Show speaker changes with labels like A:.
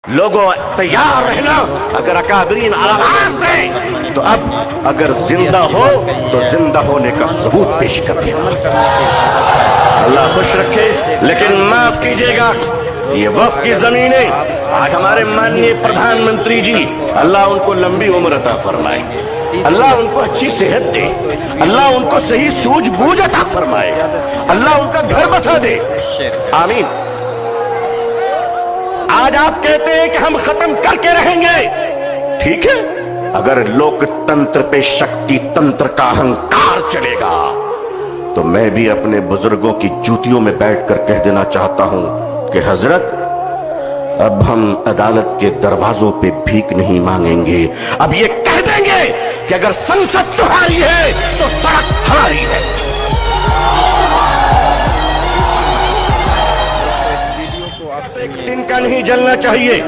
A: لوگوں تیار رہنا، اگر اکابرین آواز دیں تو اب اگر زندہ ہو تو زندہ ہونے کا ثبوت پیش کر دیں۔ اللہ خوش رکھے، لیکن معاف کیجئے گا، یہ وقف کی زمینیں آج ہمارے ماننی پردھان منتری جی، اللہ ان کو لمبی عمر عطا فرمائے، اللہ ان کو اچھی صحت دے، اللہ ان کو صحیح سوجھ بوجھ عطا فرمائے، اللہ ان کا گھر بسا دے، آمین۔ آج آپ کہتے ہیں کہ ہم ختم کر کے رہیں گے، ٹھیک ہے، اگر لوک تنتر پہ شکتی تنتر کا اہنکار چلے گا تو میں بھی اپنے بزرگوں کی جوتیوں میں بیٹھ کر کہہ دینا چاہتا ہوں کہ حضرت اب ہم عدالت کے دروازوں پہ بھیک نہیں مانگیں گے، اب یہ کہہ دیں گے کہ اگر سنسد تمہاری ہے تو سڑک ہماری ہے۔ ایک دن کا نہیں جلنا چاہیے۔